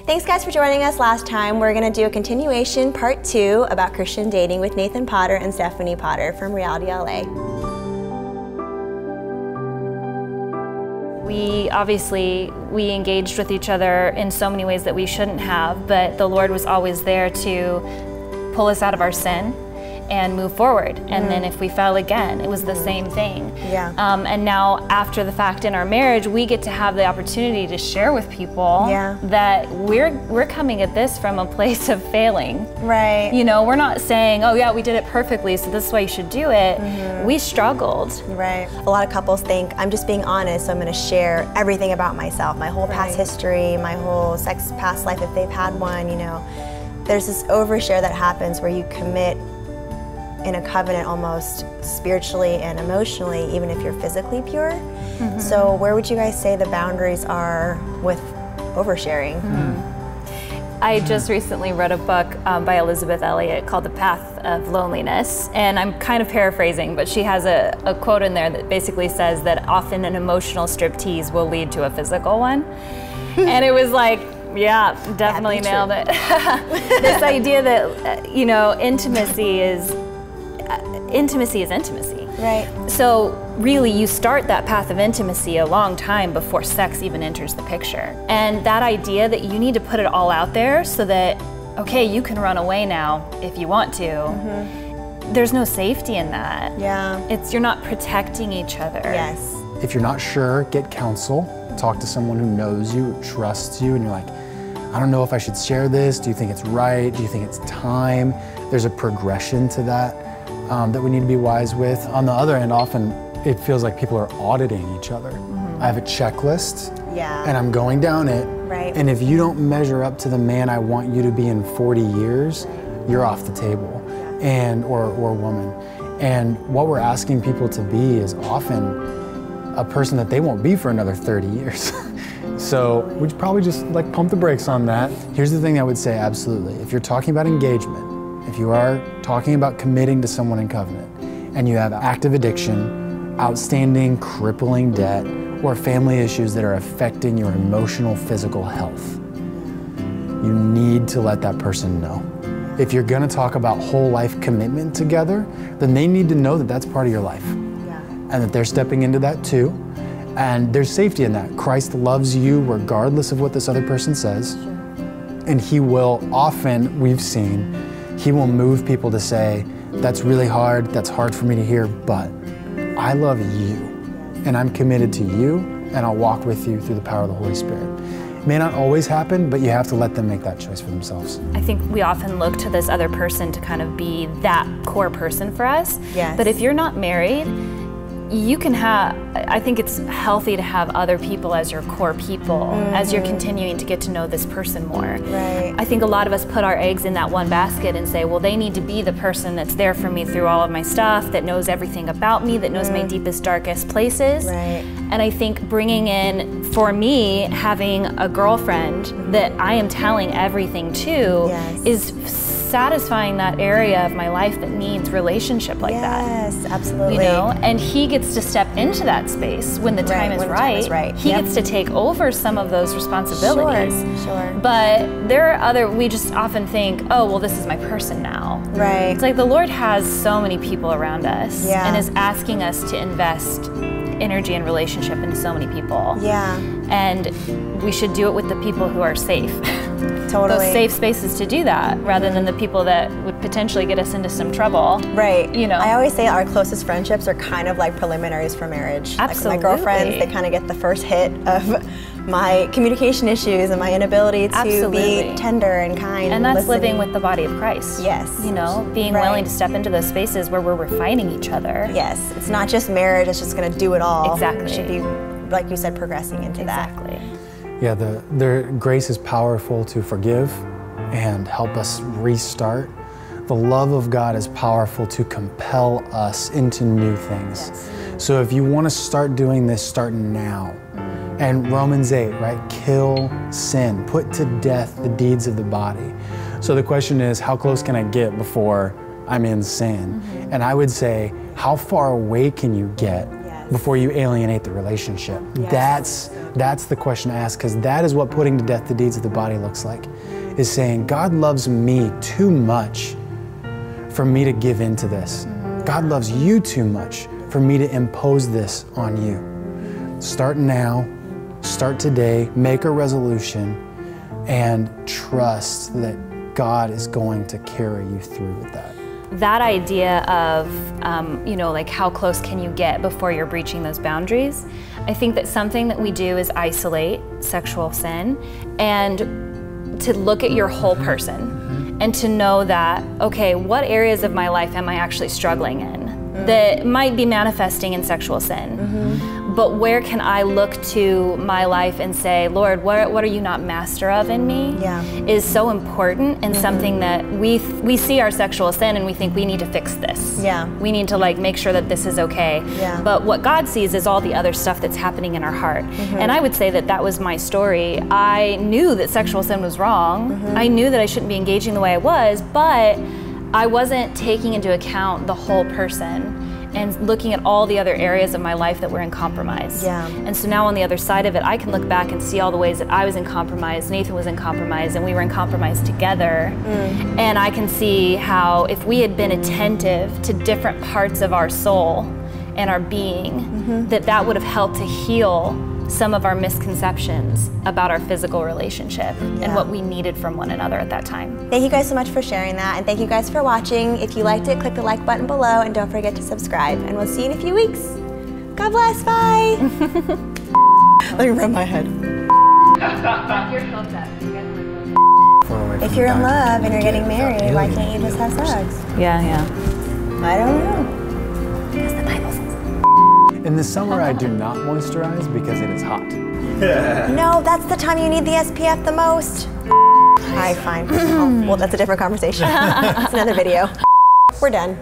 Thanks guys for joining us last time. We're going to do a continuation, part 2, about Christian dating with Nathan Potter and Stephanie Potter from Reality LA. We engaged with each other in so many ways that we shouldn't have, but the Lord was always there to pull us out of our sin and move forward. And then if we fell again, it was the same thing. Yeah. And now after the fact in our marriage, we get to have the opportunity to share with people that we're coming at this from a place of failing. Right. You know, we're not saying, oh yeah, we did it perfectly, so this is why you should do it. We struggled. Right. A lot of couples think, I'm just being honest, so I'm going to share everything about myself, my whole past history, my whole sex past life if they've had one, you know. There's this overshare that happens where you commit in a covenant almost spiritually and emotionally, even if you're physically pure. So where would you guys say the boundaries are with oversharing? I just recently read a book by Elizabeth Elliot called The Path of Loneliness, and I'm kind of paraphrasing, but she has a quote in there that basically says that often an emotional striptease will lead to a physical one. And it was like, yeah, definitely nailed it. This idea that, you know, intimacy is intimacy. Right. So really you start that path of intimacy a long time before sex even enters the picture. And that idea that you need to put it all out there so that, okay, you can run away now if you want to. There's no safety in that. Yeah. You're not protecting each other. Yes. If you're not sure, get counsel. Talk to someone who knows you, trusts you, and you're like, I don't know if I should share this. Do you think it's right? Do you think it's time? There's a progression to that. That we need to be wise with. On the other end, often it feels like people are auditing each other. I have a checklist, and I'm going down it, and if you don't measure up to the man I want you to be in 40 years, you're off the table, or woman. And what we're asking people to be is often a person that they won't be for another 30 years. So we'd probably just like pump the brakes on that. Here's the thing I would say absolutely. If you're talking about engagement, if you are talking about committing to someone in covenant, and you have active addiction, outstanding crippling debt, or family issues that are affecting your emotional, physical health, you need to let that person know. If you're gonna talk about whole life commitment together, then they need to know that that's part of your life. And that they're stepping into that too. And there's safety in that. Christ loves you regardless of what this other person says. And he will often, we've seen, he will move people to say, that's really hard, that's hard for me to hear, but I love you, and I'm committed to you, and I'll walk with you through the power of the Holy Spirit. It may not always happen, but you have to let them make that choice for themselves. I think we often look to this other person to kind of be that core person for us. But if you're not married, you can have, I think it's healthy to have other people as your core people as you're continuing to get to know this person more. I think a lot of us put our eggs in that one basket and say, well, they need to be the person that's there for me through all of my stuff, that knows everything about me, that knows my deepest, darkest places. And I think bringing in, for me, having a girlfriend that I am telling everything to is satisfying that area of my life that needs relationship like that. Yes, absolutely. You know, and he gets to step into that space when the time is right. He gets to take over some of those responsibilities. But there are other, we just often think, oh, well, this is my person now. It's like the Lord has so many people around us and is asking us to invest energy and relationship into so many people. And we should do it with the people who are safe. Those safe spaces to do that, rather than the people that would potentially get us into some trouble. You know, I always say our closest friendships are kind of like preliminaries for marriage. Like my girlfriends, they kind of get the first hit of my communication issues and my inability to be tender and kind. And that's living with the body of Christ. You know, being willing to step into those spaces where we're refining each other. It's not just marriage, it's just going to do it all. Exactly. We should be, like you said, progressing into that. Yeah, the grace is powerful to forgive and help us restart. The love of God is powerful to compel us into new things. So if you want to start doing this, start now. And Romans 8, right? Kill sin, put to death the deeds of the body. So the question is, how close can I get before I'm in sin? And I would say, how far away can you get before you alienate the relationship? That's That's the question to ask, because that is what putting to death the deeds of the body looks like, is saying, God loves me too much for me to give into this. God loves you too much for me to impose this on you. Start now, start today, make a resolution, and trust that God is going to carry you through with that. That idea of, you know, like how close can you get before you're breaching those boundaries? I think that something that we do is isolate sexual sin and to look at your whole person and to know that, okay, what areas of my life am I actually struggling in that might be manifesting in sexual sin? But where can I look to my life and say, Lord, what are you not master of in me? Is so important and something that we see our sexual sin and we think we need to fix this. We need to like make sure that this is okay. But what God sees is all the other stuff that's happening in our heart. And I would say that that was my story. I knew that sexual sin was wrong. I knew that I shouldn't be engaging the way I was, but I wasn't taking into account the whole person and looking at all the other areas of my life that were in compromise. And so now on the other side of it, I can look back and see all the ways that I was in compromise, Nathan was in compromise, and we were in compromise together. And I can see how if we had been attentive to different parts of our soul and our being, that would have helped to heal some of our misconceptions about our physical relationship and what we needed from one another at that time. Thank you guys so much for sharing that, and thank you guys for watching. If you liked it, click the like button below and don't forget to subscribe, and we'll see you in a few weeks. God bless, bye. Let me rub my head. If you're in love and you're getting married, why can't you just have sex? I don't know. Because the Bible says. In the summer, I do not moisturize because it is hot. No, that's the time you need the SPF the most. Alright, fine. Well, that's a different conversation. It's another video. We're done.